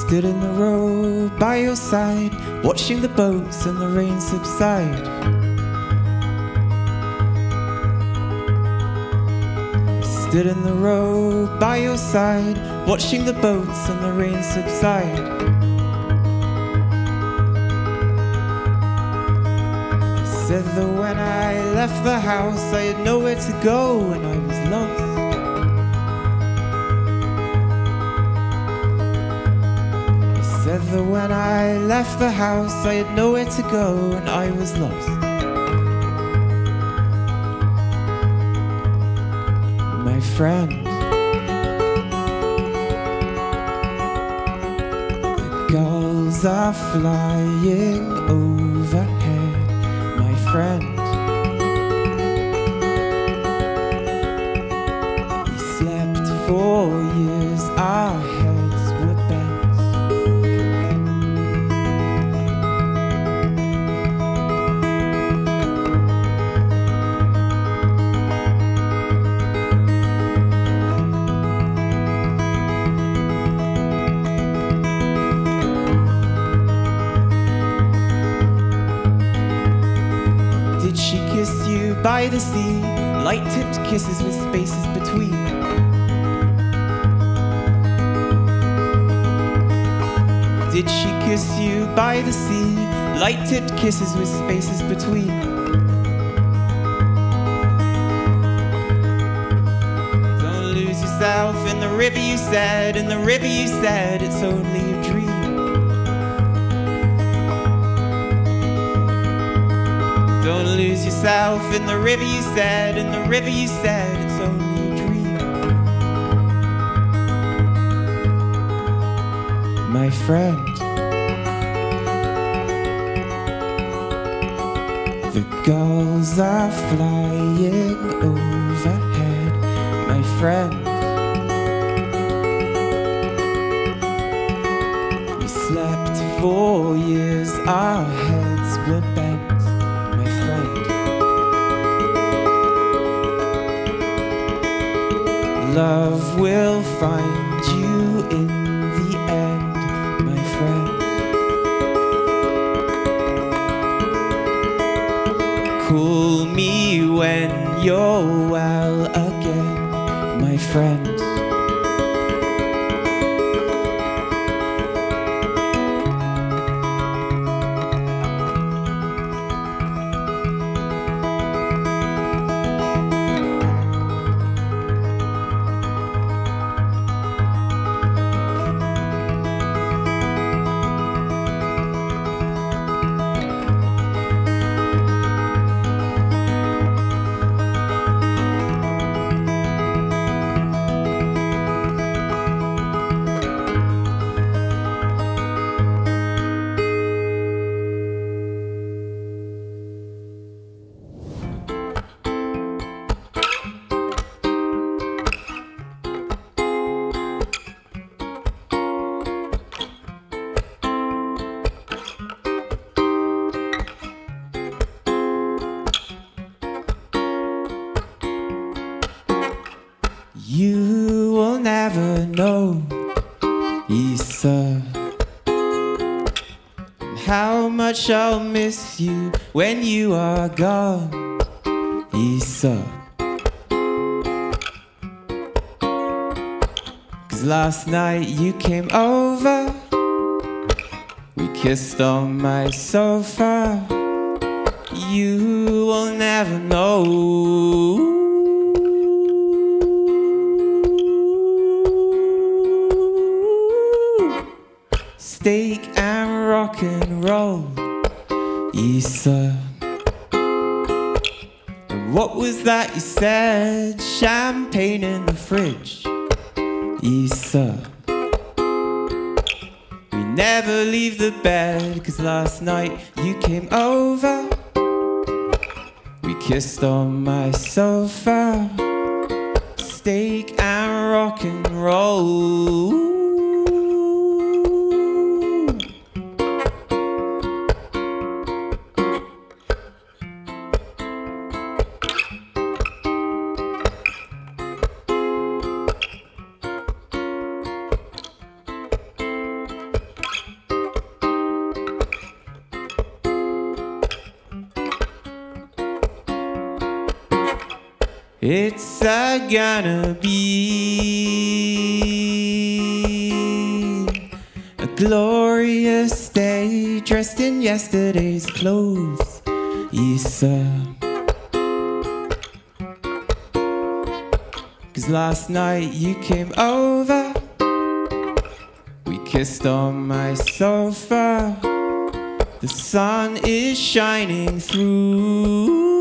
Stood in the road by your side, watching the boats and the rain subside. Stood in the road by your side, watching the boats and the rain subside. Said that when I left the house I had nowhere to go and I was lost. Said that when I left the house I had nowhere to go and I was lost. My friend, the gulls are flying overhead. My friend, we slept for years, our heads were bent. Did she kiss you by the sea, light-tipped kisses with spaces between? Did she kiss you by the sea, light-tipped kisses with spaces between? Don't lose yourself in the river, you said, in the river you said, it's only a dream. Don't lose yourself in the river, you said, in the river you said, it's only a dream. My friend, the gulls are flying overhead. My friend, we slept for years, our heads were bent. Love will find you in the end, my friend. Call me when you're well again, my friend. You will never know, Issa, how much I'll miss you when you are gone, Issa. 'Cause last night you came over, we kissed on my sofa. You will never know. Steak and rock and roll, Issa. And what was that you said? Champagne in the fridge, Issa. We never leave the bed, 'cause last night you came over, we kissed on my sofa. Steak and rock and roll. It's gonna be a glorious day, dressed in yesterday's clothes, yes sir. 'Cause last night you came over, we kissed on my sofa. The sun is shining through.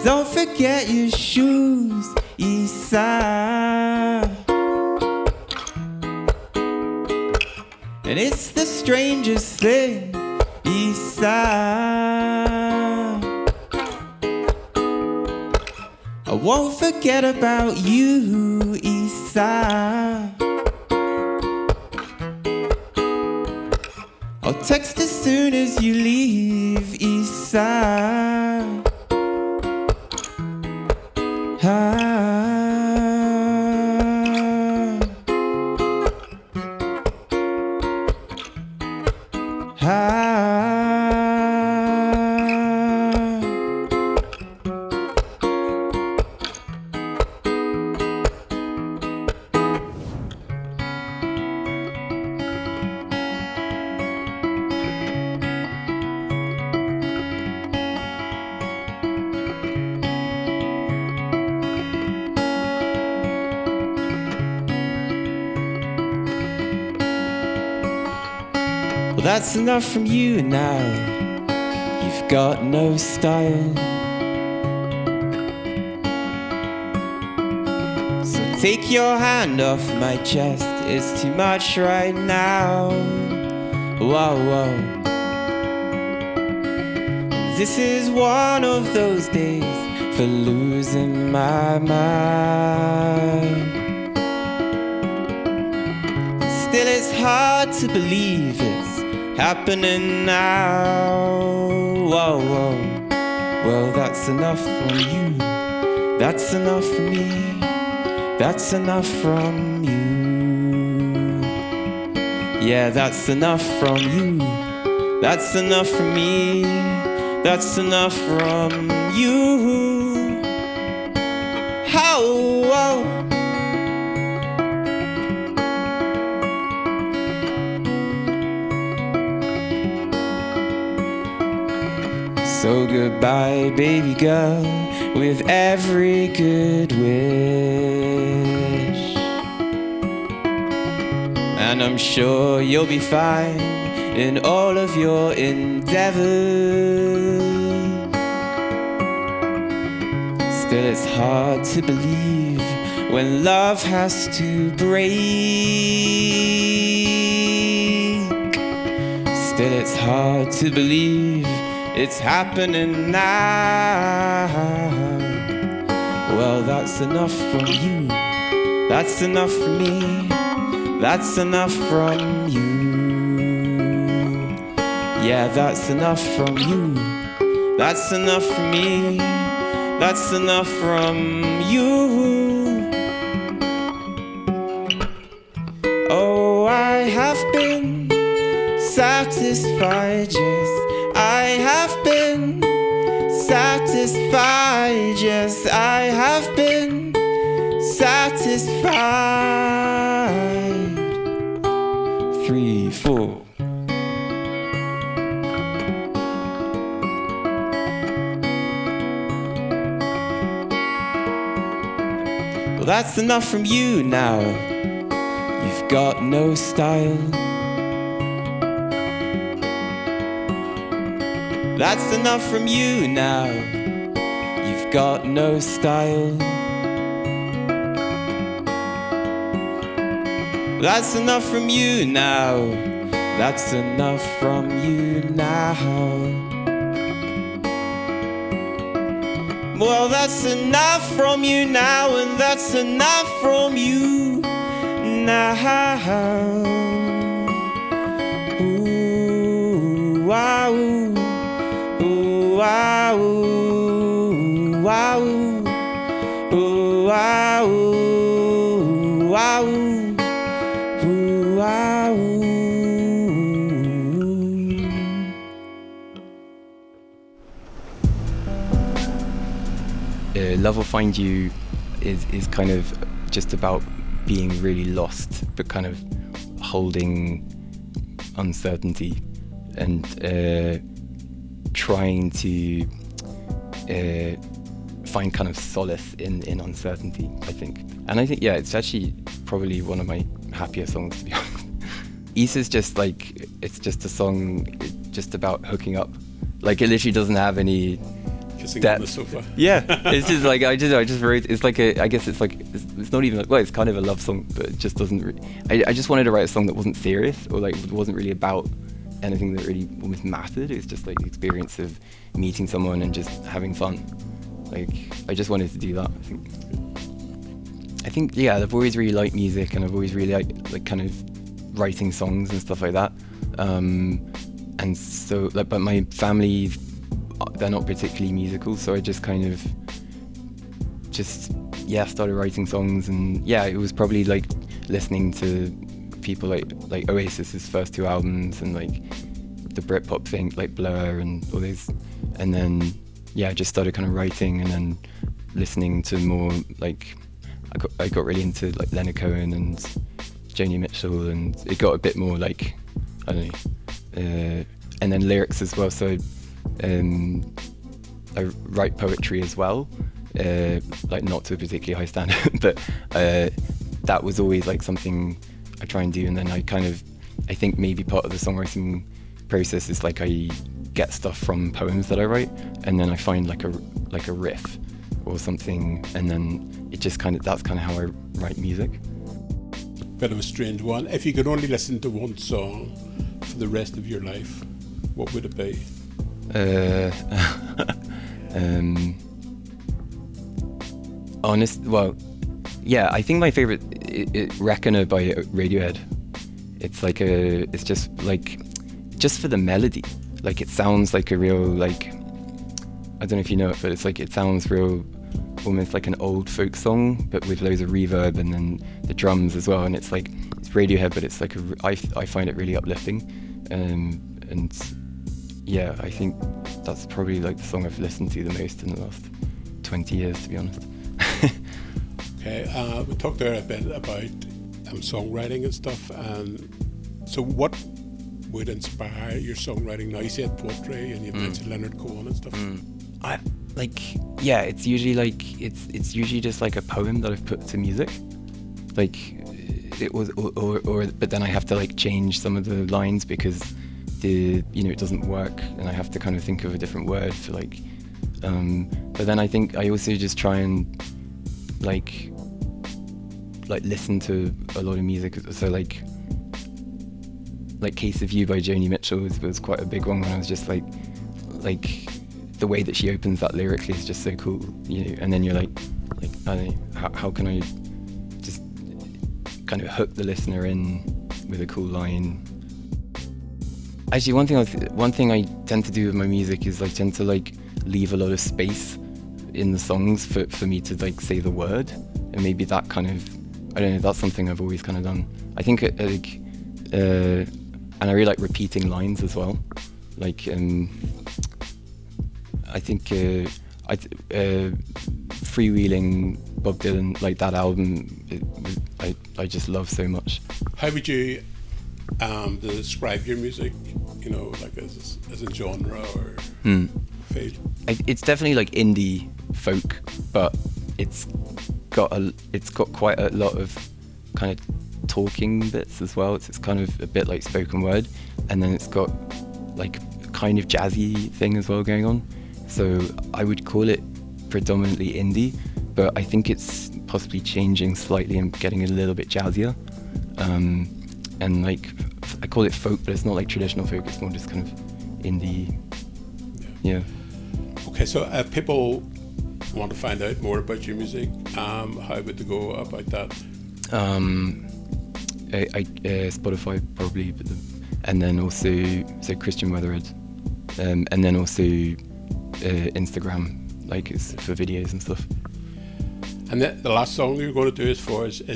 Don't forget your shoes, Isa. And it's the strangest thing, Isa. I won't forget about you, Isa. I'll text as soon as you leave, Isa. Well, that's enough from you now. You've got no style. So take your hand off my chest. It's too much right now. Whoa, whoa. This is one of those days for losing my mind. Still it's hard to believe it's happening now. Whoa, whoa. Well, that's enough from you. That's enough from me. That's enough from you. Yeah, that's enough from you. That's enough from me. That's enough from you. How? Whoa. So goodbye, baby girl, with every good wish. And I'm sure you'll be fine in all of your endeavors. Still it's hard to believe when love has to break. Still it's hard to believe it's happening now. Well, that's enough from you. That's enough from me. That's enough from you. Yeah, that's enough from you. That's enough from me. That's enough from you. Oh, I have been satisfied, yes. I have been satisfied, yes, I have been satisfied. 3, 4. Well, that's enough from you now. You've got no style. That's enough from you now. You've got no style. That's enough from you now. That's enough from you now. Well, that's enough from you now, and that's enough from you now. Ooh, wow. Ooh, wow, ooh, wow, ooh, wow, ooh, wow, ooh, wow, ooh. Love Will Find You is kind of just about being really lost, but kind of holding uncertainty and trying to find kind of solace in uncertainty, I think. And I think, yeah, it's actually probably one of my happier songs, to be honest. East is just like, it's just a song just about hooking up. Like, it literally doesn't have any kissing on the sofa. Yeah, it's just like, I just wrote, it's like I guess it's like, it's not even like, well, it's kind of a love song, but it just doesn't I just wanted to write a song that wasn't serious, or like wasn't really about anything that really almost mattered. It was just like the experience of meeting someone and just having fun. Like, I just wanted to do that, I think, yeah, I've always really liked music, and I've always really like kind of writing songs and stuff like that. And so, like, but my family, they're not particularly musical, so I just kind of started writing songs. And yeah, it was probably like listening to people like Oasis's first 2 albums, and like the Britpop thing, like Blur and all those, and then yeah, I just started kind of writing, and then listening to more, like I got really into like Leonard Cohen and Joni Mitchell, and it got a bit more like, I don't know, and then lyrics as well. So I write poetry as well, like not to a particularly high standard, but that was always like something I try and do. And then I think maybe part of the songwriting process is like I get stuff from poems that I write, and then I find like a riff or something, and then it just that's kind of how I write music. Bit of a strange one. If you could only listen to one song for the rest of your life, what would it be? Well, yeah, I think my favorite Reckoner by Radiohead. It's like it's just for the melody. Like, it sounds like a real, like, I don't know if you know it, but it's like, it sounds real, almost like an old folk song, but with loads of reverb, and then the drums as well. And it's like, it's Radiohead, but it's like I find it really uplifting. And yeah, I think that's probably like the song I've listened to the most in the last 20 years, to be honest. Okay, we talked there a bit about songwriting and stuff, and so what would inspire your songwriting now? You said poetry, and you mentioned Leonard Cohen and stuff. It's usually like it's usually just like a poem that I've put to music, like it was, or but then I have to like change some of the lines because it doesn't work, and I have to kind of think of a different word for like. But then I think I also just try and like listen to a lot of music. So like Case of You by Joni Mitchell was quite a big one when I was just like the way that she opens that lyrically is just so cool, and then you're like I don't know, how can I just kind of hook the listener in with a cool line. Actually, one thing I tend to do with my music is I tend to like leave a lot of space in the songs for me to like say the word, and maybe that kind of, I don't know, that's something I've always kind of done. I think and I really like repeating lines as well. Like I think Freewheeling, Bob Dylan, like that album, I just love so much. How would you describe your music? Like as a genre or feel? It's definitely like indie folk, but it's got quite a lot of kind of talking bits as well. It's kind of a bit like spoken word, and then it's got like kind of jazzy thing as well going on. So I would call it predominantly indie, but I think it's possibly changing slightly and getting a little bit jazzier. And like I call it folk, but it's not like traditional folk. It's more just kind of indie. Yeah. Okay, so if people want to find out more about your music, how would they go about that? Spotify probably, and then also Christian Wethered, and then also Instagram, like it's for videos and stuff. And the last song you're going to do is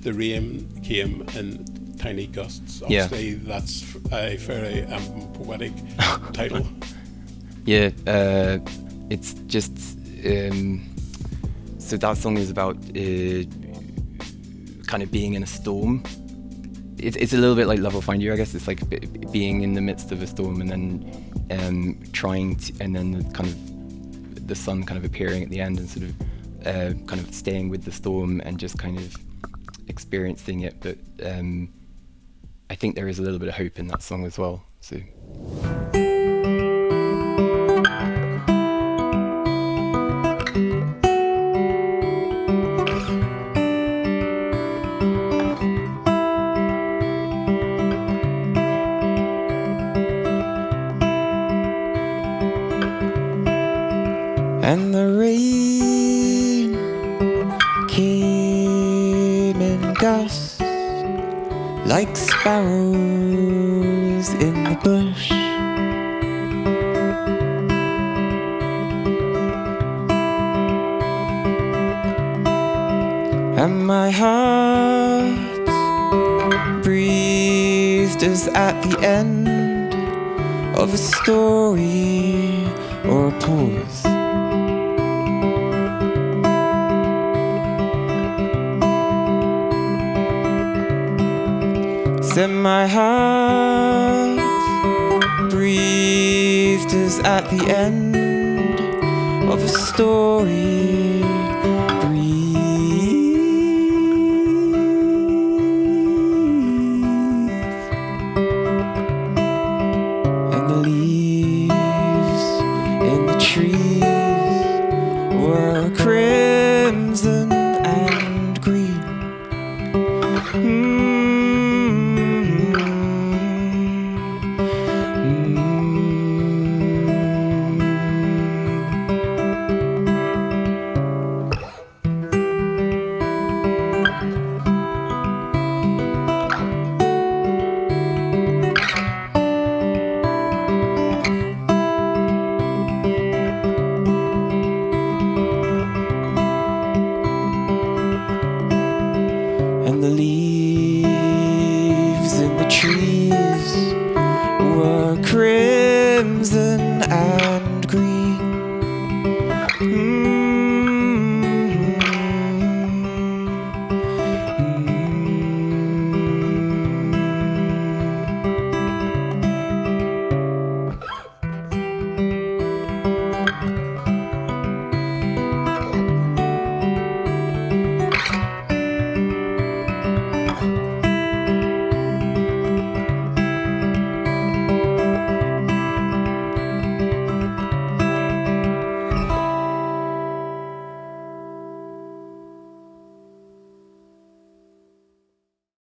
The Rain Came in Tiny Gusts. Obviously, that's a very poetic title. Yeah, it's just So that song is about kind of being in a storm. It's a little bit like Love Will Find You, I guess. It's like being in the midst of a storm and then trying to, and then the sun kind of appearing at the end and sort of kind of staying with the storm and just kind of experiencing it. But I think there is a little bit of hope in that song as well. So. And the rain came in gusts like sparrows in the bush. And my heart breathed as at the end of a story or a pause. Said my heart breathed as at the end of a story. Crimson and green. And the leaves in the trees were crimson and